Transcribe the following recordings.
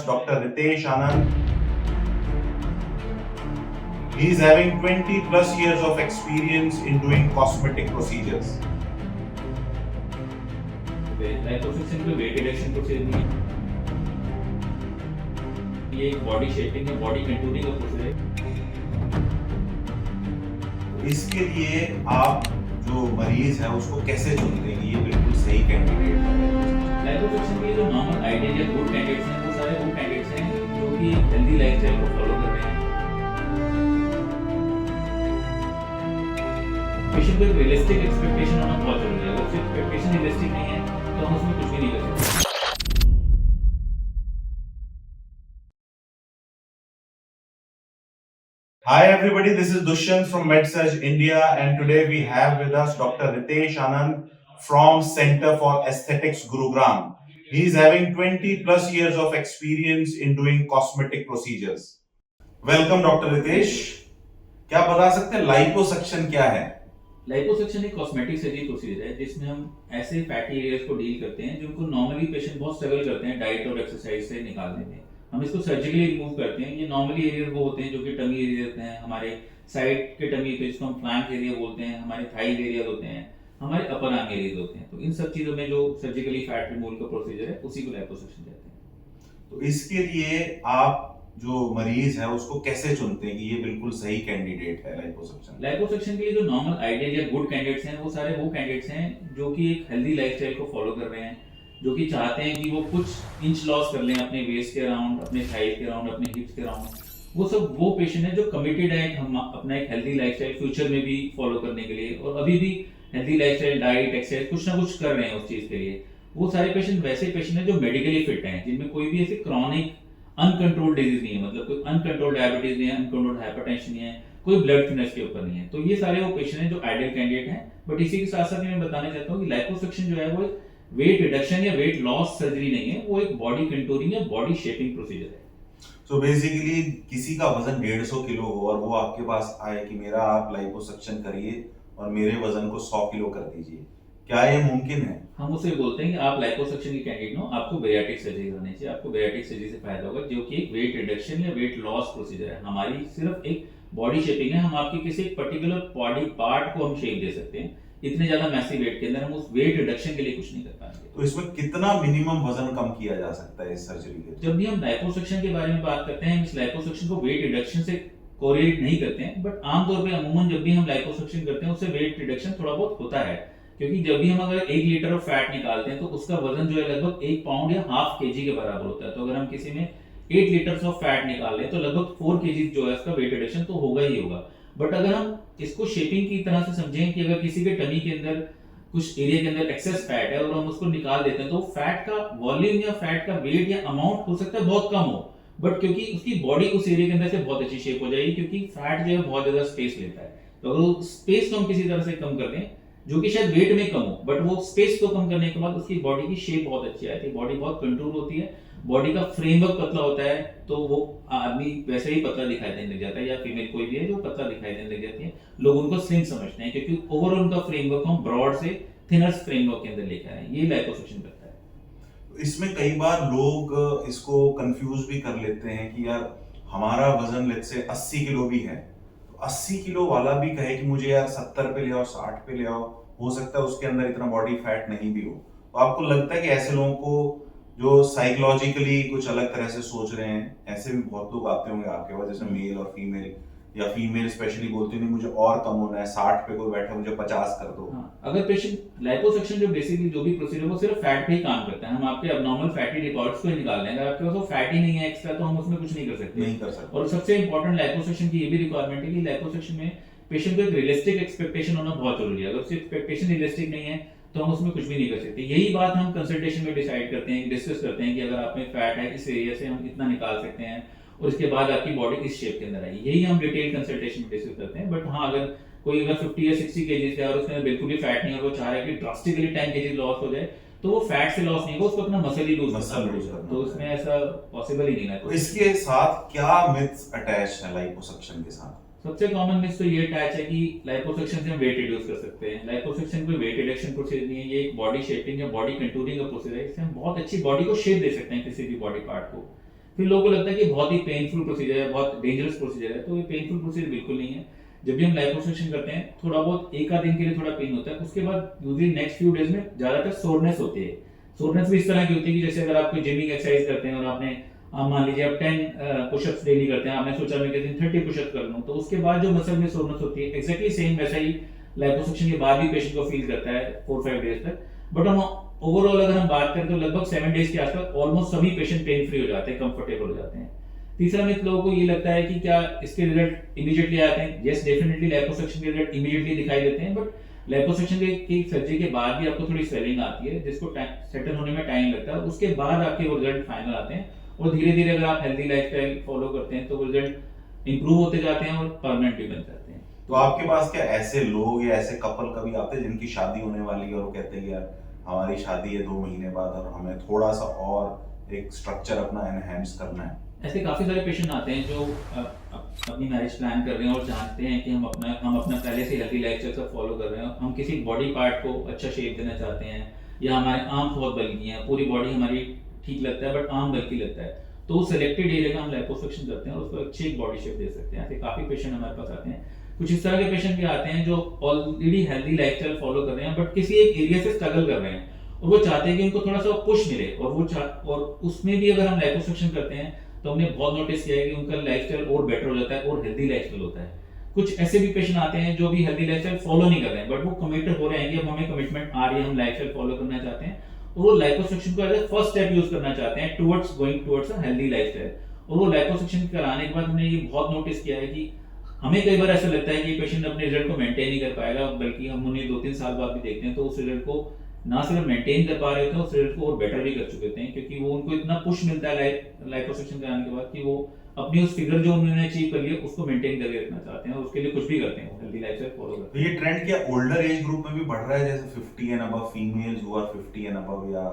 us Dr. Ritesh Anand. He is having 20 plus years of experience in doing cosmetic procedures. Liposuction कोई weight reduction procedure नहीं है, ये एक body shaping है, body contouring का procedure है। इसके लिए आप जो मरीज है उसको कैसे चुनते हैं कि ये बिल्कुल सही कैंडिडेट है? लाइपोसक्शन के लिए जो नॉर्मल आइडियल या गुड कैंडिडेट्स हैं वो सारे वो कैंडिडेट्स हैं जो कि हेल्दी लाइफस्टाइल को फॉलो कर रहे हैं। पेशेंट को एक रियलिस्टिक एक्सपेक्टेशन होना बहुत जरूरी है। अगर उसकी एक्सपेक्टेशन रियलिस्टिक नहीं है तो हम उसमें कुछ भी नहीं कर सकते। Hi everybody, this is Dushyant from MedSurg India, and today we have with us Dr. Ritesh Anand from Center for Aesthetics Gurugram. He is having 20 plus years of experience in doing cosmetic procedures. Welcome Dr. Ritesh. क्या बता सकते हैं liposuction क्या है? Liposuction एक cosmetic surgery procedure है जिसमें हम ऐसे फैटी एरियाज को डील करते हैं जिनको नॉर्मली पेशेंट बहुत स्ट्रगल करते हैं डाइट और एक्सरसाइज से निकालने में। हम इसको सर्जिकली रिमूव करते हैं। ये नॉर्मली एरिया वो होते हैं जो कि टमी एरिया होते हैं, हमारे साइड के टमी पे जिसको हम फ्लैंक एरिया बोलते हैं, हमारे थाइज एरिया होते हैं, हमारे अपर आर्म एरिया होते हैं। तो इन सब चीजों में जो सर्जिकली फैट रिमूवल का प्रोसीजर है उसी को लाइपोसक्शन कहते हैं। तो इसके लिए आप जो मरीज है उसको कैसे चुनते हैं कि ये बिल्कुल सही कैंडिडेट है लाइपोसक्शन? लाइपोसक्शन के लिए जो नॉर्मल आइडियल या गुड कैंडिडेट्स हैं वो सारे वो कैंडिडेट्स हैं जो कि एक हेल्दी लाइफस्टाइल को फॉलो कर रहे हैं, जो कि चाहते हैं कि वो कुछ इंच लॉस कर लें अपने वेस्ट के अराउंड, अपने थाइज के अराउंड, अपने हिप्स के अराउंड। वो सब वो पेशेंट है जो कमिटेड है हम अपना एक हेल्दी लाइफस्टाइल फ्यूचर में भी फॉलो करने के लिए, और अभी भी हेल्दी लाइफस्टाइल, डाइट, एक्सरसाइज कुछ ना कुछ कर रहे हैं उस चीज के लिए। वो सारे पेशेंट वैसे पेशेंट हैं जो मेडिकली फिट हैं, जिनमें कोई भी ऐसे क्रॉनिक अनकंट्रोल्ड डिजीज नहीं है, मतलब कोई अनकंट्रोल्ड डायबिटीज नहीं है, अनकंट्रोल्ड हाइपरटेंशन नहीं है, कोई ब्लड थिनर्स के ऊपर नहीं है। तो ये सारे वो पेशेंट हैं जो आइडियल कैंडिडेट हैं। बट इसी के साथ साथ मैं बताना चाहता हूँ कि लाइपोसक्शन जो है वो वेट रिडक्शन या वेट लॉस सर्जरी नहीं है, वो एक बॉडी कंटूरिंग या बॉडी शेपिंग प्रोसीजर है। तो बेसिकली किसी का वजन 150 किलो हो और वो आपके पास आए कि मेरा आप लाइपोसक्शन करिए और मेरे वजन को 100 किलो कर दीजिए, क्या ये मुमकिन है? हम उसे बोलते हैं कि आप लाइपोसक्शन की कैंडिडेट हो, आपको बेरियाट्रिक सर्जरी करनी चाहिए। आपको बेरियाट्रिक सर्जरी से फायदा होगा, जो कि एक वेट रिडक्शन या वेट लॉस प्रोसीजर है। हमारी सिर्फ एक बॉडी शेपिंग है, हम आपके किसी एक पर्टिकुलर बॉडी पार्ट को हम शेप दे सकते हैं। इतने ज्यादा मैसिव वेट के अंदर हम उस वेट रिडक्शन के लिए कुछ नहीं कर पाएंगे। तो इसमें कितना मिनिमम वजन कम किया जा सकता है इस सर्जरी के? जब भी हम लाइपोसक्शन के बारे में बात करते हैं, इस लाइपोसक्शन को वेट रिडक्शन से कोरिलेट नहीं करते हैं, बट आमतौर पे अमूमन जब भी हम लाइपोसक्शन करते हैं उससे वेट रिडक्शन थोड़ा बहुत होता है। क्योंकि जब भी हम अगर 1 लीटर ऑफ फैट निकालते हैं तो उसका वजन जो है लगभग 1 पाउंड या हाफ केजी के बराबर होता है। तो अगर हम किसी में 8 लीटर्स ऑफ फैट निकाल लें तो लगभग 4 केजी जो है उसका वेट रिडक्शन तो होगा ही होगा। बट अगर हम इसको शेपिंग की तरह से समझें कि अगर किसी के टमी के अंदर कुछ एरिया के अंदर एक्सेस फैट है और हम उसको निकाल देते हैं तो फैट का वॉल्यूम या फैट का वेट या अमाउंट हो सकता है बहुत कम हो, बट क्योंकि उसकी बॉडी उस एरिया के अंदर से बहुत अच्छी शेप हो जाएगी, क्योंकि फैट जो है बहुत ज्यादा स्पेस लेता है। तो अगर स्पेस को हम किसी तरह से कम कर दें, जो कि शायद वेट में कम हो, बट वो स्पेस को कम करने के बाद उसकी बॉडी की शेप बहुत अच्छी आती है, बॉडी बहुत कंट्रोल होती है, बॉडी का फ्रेमवर्क पतला होता है, तो वो आदमी वैसे ही पतला दिखाई देने लग जाता है, या फीमेल कोई भी है जो पतला दिखाई देने लग जाती है। लोग उनको स्लिम समझते हैं क्योंकि ओवरऑल उनका फ्रेमवर्क हम ब्रॉड से थिनर्स फ्रेमवर्क के अंदर लेकर आए। ये लाइपोसक्शन करता है। इसमें कई बार लोग इसको कंफ्यूज भी कर लेते हैं कि यार हमारा वजन लेट से 80 किलो भी है, तो 80 किलो वाला भी कहे कि मुझे यार 70 पे ले आओ, 60 पे ले आओ, हो सकता है उसके अंदर इतना बॉडी फैट नहीं भी हो। तो आपको लगता है कि ऐसे लोगों को जो साइकोलॉजिकली कुछ अलग तरह से सोच रहे हैं, ऐसे भी बहुत लोग आते होंगे आपके पास, जैसे मेल और फीमेल, या फीमेल स्पेशली बोलती नहीं मुझे और कम होना है, 60 पे कोई बैठा मुझे 50 कर दो। हाँ, अगर पेशेंट लाइपोसक्शन जो बेसिकली जो भी प्रोसीजर वो सिर्फ फैट पे ही काम करता है, हम आपके अबनॉर्मल फैटी डिपॉजिट्स को ही निकाल देंगे। अगर आपके पास वो फैट ही नहीं है एक्स्ट्रा तो हम उसमें कुछ नहीं कर सकते। नहीं कर सकते। और सबसे इंपॉर्टेंट लाइपोसक्शन की ये भी रिक्वायरमेंट है कि लाइपोसक्शन में पेशेंट को एक रियलिस्टिक एक्सपेक्टेशन होना बहुत जरूरी है। अगर उसकी एक्सपेक्टेशन रियलिस्टिक नहीं है तो हम उसमें कुछ भी नहीं कर सकते। यही बात हम कंसल्टेशन में डिसाइड करते हैं, डिस्कस करते हैं कि अगर आप में फैट है इस एरिया से हम इतना निकाल सकते हैं और इसके बाद आपकी बॉडी इस शेप के अंदर आएगी। यही हम डिटेल कंसल्टेशन में डिस्कस करते हैं। बट हाँ, अगर कोई अगर 50 या 60 केजी है और उसमें बिल्कुल भी फैट नहीं है और वो चाह रहा है कि ड्रास्टिकली 10 केजी लॉस हो जाए, तो वो फैट से लॉस नहीं होगा, उसको अपना मसल ही लूज करना। तो उसमें ऐसा पॉसिबल ही नहीं है। तो इसके साथ क्या मिथ्स अटैच है लाइपोसक्शन के साथ? सबसे कॉमन मिथ तो ये अटैच है कि लाइपोसक्शन से हम वेट रिड्यूस कर सकते हैं। लाइपोसक्शन कोई वेट रिडक्शन प्रोसीजर नहीं है, ये एक बॉडी शेपिंग या बॉडी कंटूरिंग का प्रोसीजर है। इससे हम बहुत अच्छी बॉडी को शेप दे सकते हैं किसी भी बॉडी पार्ट को। फिर लोगों को लगता है कि बहुत ही पेनफुल प्रोसीजर है, बहुत डेंजरस प्रोसीजर है, तो ये पेनफुल प्रोसीजर बिल्कुल नहीं है। जब भी हम लाइपोसक्शन करते हैं थोड़ा बहुत एक आध दिन के लिए थोड़ा पेन होता है, उसके बाद यूजली नेक्स्ट फ्यू डेज में ज्यादातर सोरनेस होती है। सोरनेस भी इस तरह की होती है कि जैसे अगर आप कोई जिमिंग एक्सरसाइज करते हैं और आपने आप मान लीजिए आप 10 पुशअप्स डेली करते हैं, आपने सोचा मैं किसी दिन 30 पुशअप कर लूं, तो उसके बाद जो मसल में सोरनेस होती है एग्जैक्टली सेम वैसा ही लाइपोसक्शन के बाद भी पेशेंट को फील करता है 4-5 डेज तक। बट हम ओवरऑल अगर हम बात करें तो लगभग 7 डेज के आसपास ऑलमोस्ट सभी पेशेंट पेन फ्री हो जाते हैं, कंफर्टेबल हो जाते हैं। तीसरा मिथ लोगों को ये लगता है कि क्या इसके रिजल्ट इमीडिएटली आते हैं। यस, डेफिनेटली लाइपोसक्शन के रिजल्ट इमीडिएटली दिखाई देते हैं, बट लाइपोसक्शन की सर्जरी के बाद भी आपको थोड़ी स्वेलिंग आती है जिसको सेटल होने में टाइम लगता है, उसके बाद आपके वो रिजल्ट फाइनल आते हैं। और धीरे धीरे अगर आप हेल्दी लाइफस्टाइल फॉलो करते हैं तो वो रिजल्ट इंप्रूव होते जाते हैं और परमानेंट भी बन जाते हैं। तो आपके पास क्या ऐसे लोग या ऐसे कपल कभी आते हैं जिनकी शादी होने वाली है और वो कहते हैं कि यार हमारी शादी है 2 महीने बाद और हमें थोड़ा सा और एक स्ट्रक्चर अपना एनहेंस करना है? ऐसे काफी सारे पेशेंट आते हैं जो अपनी मैरिज प्लान कर रहे हैं और जानते हैं कि हम अपना पहले से हेल्दी लाइफस्टाइल सब फॉलो कर रहे हैं, हम किसी बॉडी पार्ट को अच्छा शेप देना चाहते हैं, या हमारे आर्म बहुत बल्कि हैं, पूरी बॉडी हमारी ठीक लगता है बट आर्म बल्कि लगता है, तो सिलेक्टेड एरिया का हम लाइपोसक्शन करते हैं और उसको अच्छी एक बॉडी शेप दे सकते हैं। ऐसे काफी पेशेंट हमारे पास आते हैं। कुछ इस तरह के पेशेंट भी आते हैं जो ऑलरेडी हेल्दी लाइफस्टाइल फॉलो कर रहे हैं बट किसी एक एरिया से स्ट्रगल कर रहे हैं और वो चाहते हैं कि उनको थोड़ा सा पुश मिले, और उसमें भी अगर हम लाइपोसक्शन करते हैं तो हमने बहुत नोटिस किया है कि उनका लाइफस्टाइल और बेटर हो जाता है और हेल्दी लाइफस्टाइल होता है। कुछ ऐसे भी पेशेंट आते हैं जो भी हेल्दी लाइफस्टाइल फॉलो नहीं कर रहे हैं बट वो कमिटेड हो रहे हैं कि अब हमें कमिटमेंट आ रही है, हम लाइफस्टाइल फॉलो करना चाहते हैं और वो लाइपोसक्शन को as a first step use करना चाहते हैं towards going towards a healthy lifestyle. और वो लाइपोसक्शन कराने के बाद हमने ये बहुत नोटिस किया है कि हमें कई बार ऐसा लगता है कि पेशेंट अपने रिजल्ट को मेंटेन नहीं कर पाएगा, बल्कि हम उन्हें 2-3 साल बाद भी देखते हैं तो उस रिजल्ट को ना सिर्फ मेंटेन कर पा रहे थे, उस रिजल्ट को और बेटर भी कर चुके थे, क्योंकि वो उनको इतना पुश मिलता है लाइपोसक्शन कराने के बाद कि वो अपनी उस फिगर जो उन्होंने अचीव कर लिया उसको मेंटेन करके रखना चाहते हैं और उसके लिए कुछ भी करते हैं, हेल्दी लाइफस्टाइल फॉलो करते तो ये ट्रेंड क्या ओल्डर एज ग्रुप में भी बढ़ रहा है, जैसे 50 and above females who are 50 and above या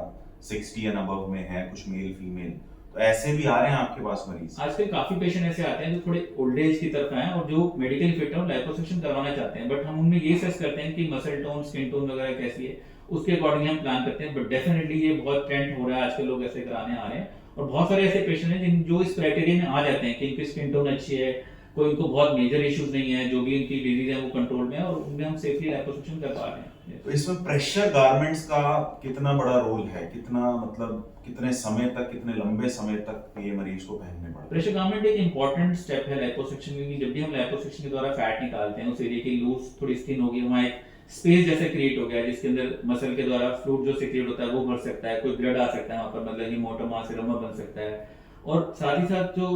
60 एंड अबव में है कुछ मेल फीमेल, तो ऐसे भी आ रहे हैं आपके पास मरीज? हैं। आजकल काफी पेशेंट ऐसे आते हैं जो थोड़े ओल्ड एज की तरफ आए हैं और जो मेडिकली फिट है और लाइपोसक्शन करवाना चाहते हैं, बट हम उनमें ये सेस करते हैं कि मसल टोन, स्किन टोन वगैरह कैसी है, उसके अकॉर्डिंग हम प्लान करते हैं। बट डेफिनेटली ये बहुत ट्रेंड हो रहा है, आजकल लोग ऐसे कराने आ रहे हैं और बहुत सारे ऐसे पेशेंट हैं जिन जो इस क्राइटेरिया में आ जाते हैं कि इनकी स्किन टोन अच्छी है, कोई इनको बहुत मेजर इश्यूज नहीं है, जो भी इनकी डिजीज है वो कंट्रोल में है और उनमें हम सेफली लाइपोसक्शन कर पा रहे हैं। तो इसमें प्रेशर गारमेंट्स का कितना बड़ा रोल है, कितना मतलब कितने समय तक, कितने लंबे समय तक ये मरीज को पहनने पड़ता है? प्रेशर गारमेंट एक इंपॉर्टेंट स्टेप है लाइपोसक्शन में, जब भी हम लाइपोसक्शन के द्वारा फैट निकालते हैं उस एरिया की लूज थोड़ी स्किन होगी, वहाँ एक स्पेस जैसे क्रिएट हो गया है जिसके अंदर मसल के द्वारा फ्लूइड जो सिक्रिएट होता है वो भर सकता है, कोई ब्लड आ सकता है वहाँ पर, मतलब हीमोटोमा, सीरोमा बन सकता है। और साथ ही साथ जो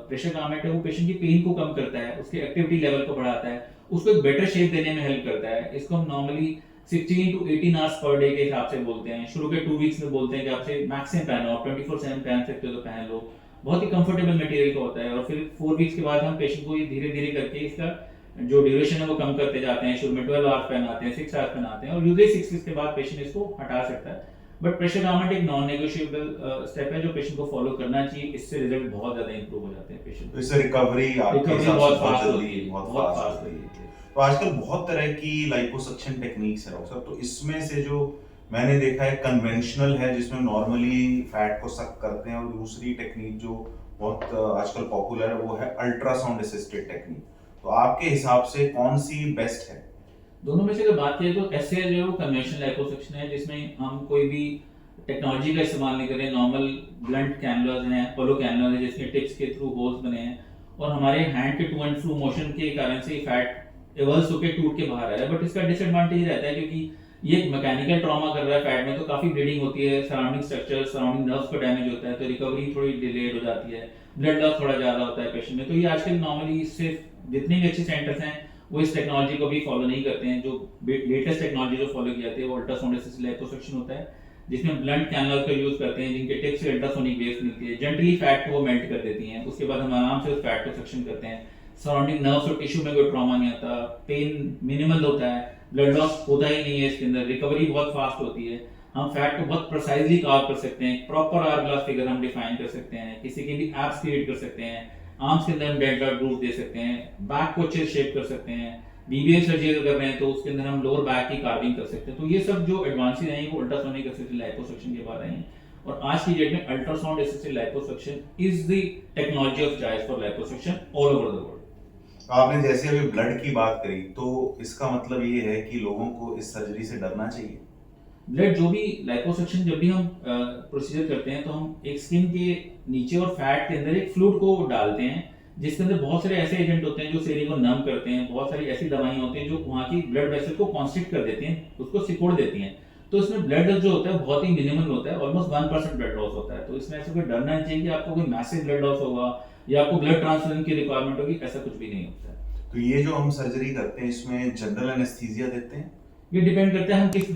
प्रेशर गारमेंट है वो पेशेंट की पेन को कम करता है, उसके एक्टिविटी लेवल को बढ़ाता है, उसको एक बेटर शेप देने में हेल्प करता है। इसको हम normally 16 to 18 hours per day के हिसाब से बोलते हैं। शुरू के 2 वीक्स में बोलते हैं कि आपसे मैक्सिमम पहनो, आप 24/7 पहन सकते हो तो पहन लो, बहुत ही कंफर्टेबल मटेरियल का होता है। और फिर 4 वीक्स के बाद हम पेशेंट को ये धीरे धीरे करके इसका जो ड्यूरेशन है वो कम करते जाते हैं। शुरू में 12 आवर्स पहनाते हैं, 6 आवर्स पहनाते हैं और यूजुअली 6 वीक्स के बाद पेशेंट इसको हटा सकता है। बट प्रेशर गारमेंट एक नॉन नेगोशिएबल स्टेप है जो पेशेंट को फॉलो करना चाहिए, इससे रिजल्ट बहुत ज्यादा इंप्रूव हो जाते हैं पेशेंट। तो इससे रिकवरी आपके हिसाब से बहुत बहुत फास्ट जल्दी, होती है, बहुत बहुत फास्ट फास्ट होती होती है। है। तो आजकल बहुत तरह की लाइपोसक्शन टेक्निक्स है डॉक्टर साहब, तो इसमें से जो मैंने देखा है कन्वेंशनल है जिसमें नॉर्मली फैट को सक करते हैं, और दूसरी टेक्निक जो बहुत आजकल पॉपुलर है वो है अल्ट्रासाउंड असिस्टेड टेक्निक। तो आपके हिसाब से कौन सी बेस्ट है? दोनों में से अगर बात करें तो ऐसे जो है वो कन्वेंशनल लाइपोसक्शन है जिसमें हम कोई भी टेक्नोलॉजी का इस्तेमाल नहीं करें, नॉर्मल ब्लंट कैनुलास हैं, पोलो कैनुला है जिसमें टिप्स के थ्रू होल्स बने हैं और हमारे हैंड के टू एंड फ्रू मोशन के कारण से फैट एवल्स होकर टूट के बाहर आ रहा है। बट इसका डिसएडवांटेज रहता है क्योंकि ये मैकेनिकल ट्रॉमा कर रहा है फैट में, तो काफी ब्लीडिंग होती है, सराउंडिंग स्ट्रक्चर, सराउंडिंग नर्व्स को डैमेज होता है, तो रिकवरी थोड़ी डिलेड हो जाती है, ब्लड लॉस थोड़ा ज्यादा होता है पेशेंट में। तो ये आजकल नॉर्मली इससे जितने भी अच्छे सेंटर्स हैं वो इस टेक्नोलॉजी को भी फॉलो नहीं करते हैं। जो लेटेस्ट टेक्नोलॉजी जो फॉलो की जाती है वो अल्ट्रासाउंड असिस्टेड लाइपोसक्शन होता है जिसमें ब्लंट कैनुलास का यूज करते हैं जिनके टिप से अल्ट्रासोनिक वेव्स मिलती है, जेंटली फैट को वो मेल्ट कर देती हैं। उसके बाद हम आराम से उस फैट को सक्शन करते हैं, सराउंडिंग नर्व्स और टिश्यू में कोई ट्रॉमा नहीं आता, पेन मिनिमल होता है, ब्लड लॉस होता ही नहीं है इसके अंदर, रिकवरी बहुत फास्ट होती है। हम फैट को बहुत प्रिसाइजली कार्व कर सकते हैं, प्रॉपर आवर फिगर हम डिफाइन कर सकते हैं, किसी के भी एब्स क्रिएट कर सकते हैं, आर्म्स के अंदर हम डेल्टा ग्रूव दे सकते हैं, बैक को अच्छे शेप कर सकते हैं, बीबीएल सर्जरी कर रहे हैं तो उसके अंदर हम लोअर बैक की कार्विंग कर सकते हैं। तो ये सब जो एडवांसेस हैं वो अल्ट्रासोनिक असिस्टेड लाइपोसक्शन के बाद आई हैं और आज की डेट में ultrasound assisted liposuction is the technology of choice for liposuction all over the world. आपने जैसे अभी ब्लड की बात करी, तो इसका मतलब ये है कि लोगों को इस सर्जरी से डरना चाहिए। ब्लड जो भी लाइपोसक्शन जब भी हम प्रोसीजर करते हैं तो हम एक स्किन के नीचे और फैट के अंदर एक फ्लूइड को डालते हैं जिसके अंदर बहुत सारे ऐसे एजेंट होते हैं जो एरिया को नम करते हैं, बहुत सारी ऐसी दवाइयां होती हैं जो वहाँ की ब्लड वेसल को कॉन्स्ट्रिक्ट कर देती हैं, उसको सिकोड़ देती हैं। तो इसमें ब्लड जो होता है बहुत ही मिनिमल होता है, ऑलमोस्ट 1% ब्लड लॉस होता है। तो इसमें ऐसा कोई डरना नहीं चाहिए कि आपको कोई मैसिव ब्लड लॉस होगा या आपको ब्लड ट्रांसफ्यूजन की रिक्वायरमेंट होगी, ऐसा कुछ भी नहीं होता है। तो ये जो हम सर्जरी करते हैं इसमें जनरल एनेस्थीसिया देते हैं? ये डिपेंड करता है हम किस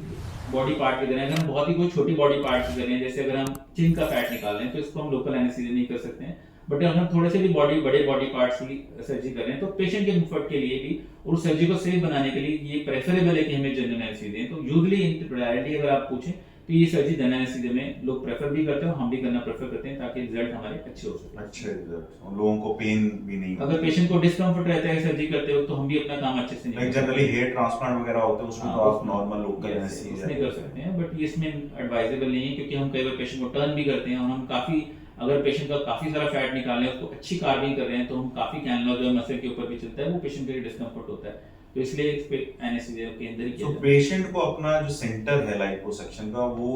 बॉडी पार्ट की करें। अगर हम बहुत ही कोई छोटी बॉडी पार्ट की करें, जैसे अगर हम चिन का फैट निकाल रहे हैं तो इसको हम लोकल एनेस्थीसिया नहीं कर सकते हैं। बट अगर हम थोड़े से भी बड़े बॉडी पार्ट्स की सर्जरी कर रहे हैं तो पेशेंट के कंफर्ट के लिए भी और उस सर्जरी को सेफ बनाने के लिए ये प्रेफरेबल है कि हमें जनरल एनेस्थीसिया दें। तो यूजुअली इन प्रायोरिटी अगर आप पूछें तो ये सर्जरी जनरल एनेस्थीसिया में लोग प्रेफर भी करते हैं, हम भी करना प्रेफर करते हैं ताकि रिजल्ट हमारे अच्छे हो सके। अच्छे रिजल्ट, लोगों को पेन भी नहीं होता। अगर पेशेंट को डिस्कम्फर्ट रहता है सर्जरी करते वक्त तो हम भी अपना काम अच्छे से नहीं जनरली हेयर ट्रांसप्लांट वगैरह होते हैं उसमें तो आप नॉर्मल लोकल उसमें एनेस्थीसिया कर सकते हैं, बट इसमें एडवाइजेबल नहीं है क्योंकि हम कई बार पेशेंट को टर्न भी करते हैं और हम काफी, अगर पेशेंट का काफी सारा फैट निकाल रहे हैं, उसको अच्छी कार्विंग कर रहे हैं तो हम काफी कैनला जो मसल के ऊपर भी चलता है वो पेशेंट के लिए डिस्कम्फर्ट होता है, तो इसलिए इस पे एनेस्थीसिया के अंदर ही किया तो जाता है। पेशेंट को अपना जो सेंटर है लाइपोसक्शन का वो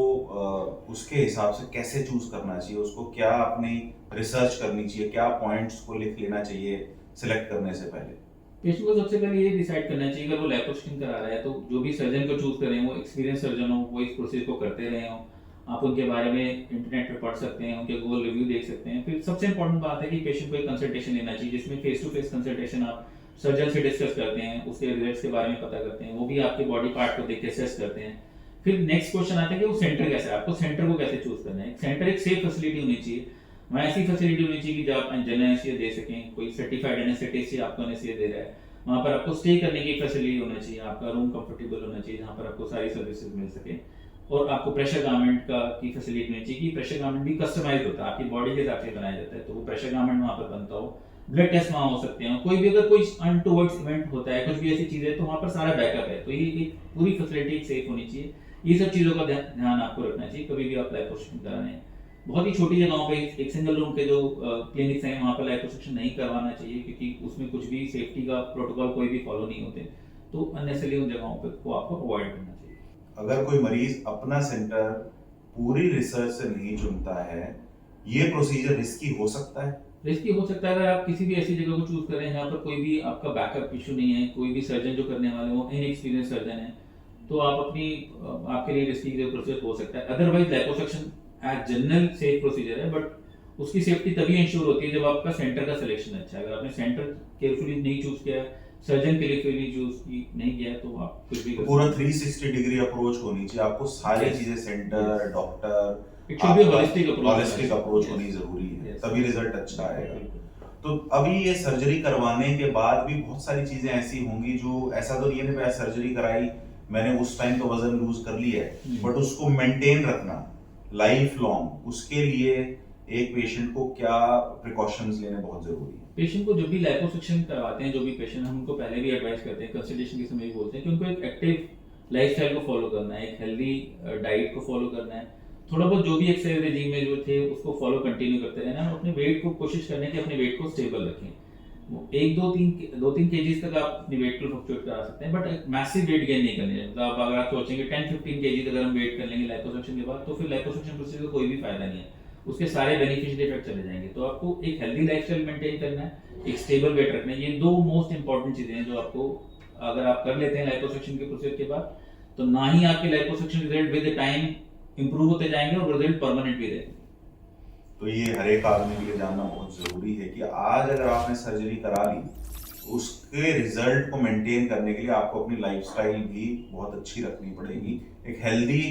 उसके हिसाब से कैसे चूज करना चाहिए, उसको क्या अपनी रिसर्च करनी चाहिए, क्या पॉइंट्स को लिख लेना चाहिए सिलेक्ट करने से पहले? पेशेंट को सबसे पहले ये डिसाइड करना चाहिए अगर वो लाइपोसक्शन करा रहा है तो जो भी सर्जन को चूज करें वो एक्सपीरियंस सर्जन हो, वो इस प्रोसेस को करते रहे हो, आप उनके बारे में इंटरनेट पे पढ़ सकते हैं, उनके गूगल रिव्यू देख सकते हैं। फिर सबसे इंपॉर्टेंट बात है कि पेशेंट को एक कंसल्टेशन लेना चाहिए जिसमें फेस टू फेस कंसल्टेशन आप सर्जन से डिस्कस करते हैं, उसके रिजल्ट्स के बारे में पता करते हैं, वो भी आपके बॉडी पार्ट को देख के असेस करते हैं। फिर नेक्स्ट क्वेश्चन आता है कि वो सेंटर कैसा है, आपको सेंटर को कैसे चूज करना है। सेंटर एक सेफ फैसिलिटी होनी चाहिए, वहाँ ऐसी फैसिलिटी होनी चाहिए कि जब आप जनरल एनेस्थीसिया दे सकें, कोई सर्टिफाइड एनेस्थेटिस्ट आपको एनेस्थीसिया दे रहा है, वहाँ पर आपको स्टे करने की फैसिलिटी होना चाहिए, आपका रूम कंफर्टेबल होना चाहिए जहाँ पर आपको सारी सर्विसेज मिल सके, और आपको प्रेशर गारमेंट का की फैसिलिटी होनी चाहिए कि प्रेशर गारमेंट भी कस्टमाइज होता है, आपकी बॉडी के हिसाब से बनाया जाता है, तो वो प्रेशर गारमेंट वहाँ पर बनता हो, ब्लड टेस्ट वहाँ हो सकते हैं, कोई भी अगर कोई अनटुवर्ड्स इवेंट होता है, कुछ भी ऐसी चीज़ है तो वहाँ पर सारा बैकअप है। तो ये एक पूरी फैसिलिटी सेफ होनी चाहिए, ये सब चीज़ों का ध्यान आपको रखना चाहिए कभी भी आप लाइपोसक्शन करा रहे हैं। बहुत ही छोटी जगहों पे एक सिंगल रूम के जो क्लिनिक्स हैं वहाँ पर लाइपोसक्शन नहीं करवाना चाहिए क्योंकि उसमें कुछ भी सेफ्टी का प्रोटोकॉल कोई भी फॉलो नहीं होते, तो अननेसेसरी उन जगहों पे को आपको अवॉइड करना चाहिए। अगर कोई मरीज अपना सेंटर पूरी रिसर्च से नहीं चुनता है, ये प्रोसीजर रिस्की हो सकता है? रिस्की हो सकता है अगर आप किसी भी ऐसी जगह को चूज करें जहाँ पर कोई भी आपका बैकअप इशू नहीं है, कोई भी सर्जन जो करने वाले वो इनएक्सपीरियंस सर्जन है, तो आप अपनी आपके लिए रिस्की प्रोसेस हो सकता है। Otherwise liposuction as general safe procedure है, बट उसकी सेफ्टी तभी इंश्योर होती है जब आपका सेंटर का सिलेक्शन अच्छा है। अगर आपने सेंटर केयरफुली नहीं चूज किया है, सर्जन के लिए केयरफुली चूज नहीं किया है, तो आप कुछ भी तो पूरा 360 डिग्री अप्रोच होनी चाहिए, आपको सारी चीजें centre, doctor, it should be holistic approach होनी जरूरी है, तभी रिजल्ट अच्छा आएगा। तो अभी ये सर्जरी करवाने के बाद भी बहुत सारी चीजें ऐसी होंगी जो ऐसा तो नहीं है कि सर्जरी कराई मैंने उस टाइम तो वजन लूज कर लिया है, बट उसको मेंटेन रखना लाइफ लॉन्ग, उसके लिए एक पेशेंट को क्या प्रिकॉशंस लेने बहुत जरूरी है? पेशेंट को जब भी लाइपोसक्शन करवाते हैं, जो भी पेशेंट, हम उनको पहले भी एडवाइस करते हैं, कंसल्टेशन के समय भी बोलते हैं कि उनको एक एक्टिव लाइफस्टाइल को फॉलो करना है, एक हेल्दी डाइट को फॉलो करना है, थोड़ा बहुत जो भी एक्सरसाइज रेजिम में जो थे उसको फॉलो कंटिन्यू करते रहना है, अपने वेट को कोशिश करने की अपने वेट को स्टेबल रखें। एक दो तीन केजीज तक आप अपनी वेट को फ्लक्चुएट करा सकते हैं, बट मैसिव वेट गेन नहीं करने। मतलब अगर आप सोचेंगे 10-15 केजीज अगर हम वेट कर लेंगे लाइपोसक्शन के बाद, तो फिर लाइपोसक्शन प्रोसीजर का कोई भी फायदा नहीं है, उसके सारे बेनिफिशियल इफेक्ट चले जाएंगे। तो आपको एक हेल्दी लाइफस्टाइल मेंटेन करना है, एक स्टेबल वेट रखना है, ये दो मोस्ट इंपॉर्टेंट चीजें हैं जो आपको अगर आप कर लेते हैं लाइपोसक्शन के प्रोसीजर के बाद, तो ना ही आपके liposuction result with time improve होते जाएंगे और रिजल्ट परमानेंट भी रहेंगे। तो ये हर एक आदमी के लिए जानना बहुत जरूरी है कि आज अगर आपने सर्जरी करा ली, उसके रिजल्ट को मेंटेन करने के लिए आपको अपनी लाइफस्टाइल भी बहुत अच्छी रखनी पड़ेगी, एक हेल्दी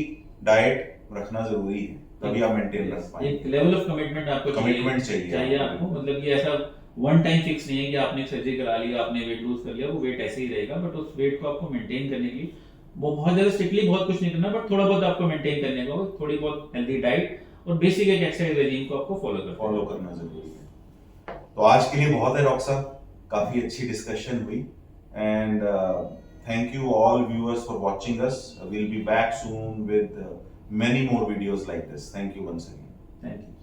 डाइट रखना जरूरी है, तभी आप मेंटेन रख पाएंगे। एक लेवल ऑफ कमिटमेंट आपको चाहिए आपको, मतलब ये ऐसा वन टाइम फिक्स नहीं है कि आपने सर्जरी करा लिया, आपने वेट लूज कर लिया, वो वेट ऐसे ही रहेगा, बट उस वेट को आपको मेंटेन करने के लिए वो बहुत ज्यादा स्ट्रिक्टली बहुत कुछ नहीं करना, बट थोड़ा बहुत आपको मेंटेन करने का, थोड़ी बहुत हेल्दी डाइट और बेसिक एक एक्सरसाइज रेजिम को आपको फॉलो करना जरूरी है। तो आज के लिए बहुत है डॉक्टर साहब, काफी अच्छी डिस्कशन हुई, and thank you all viewers for watching us. Will be back soon with many more videos like this. Thank you once again. Thank you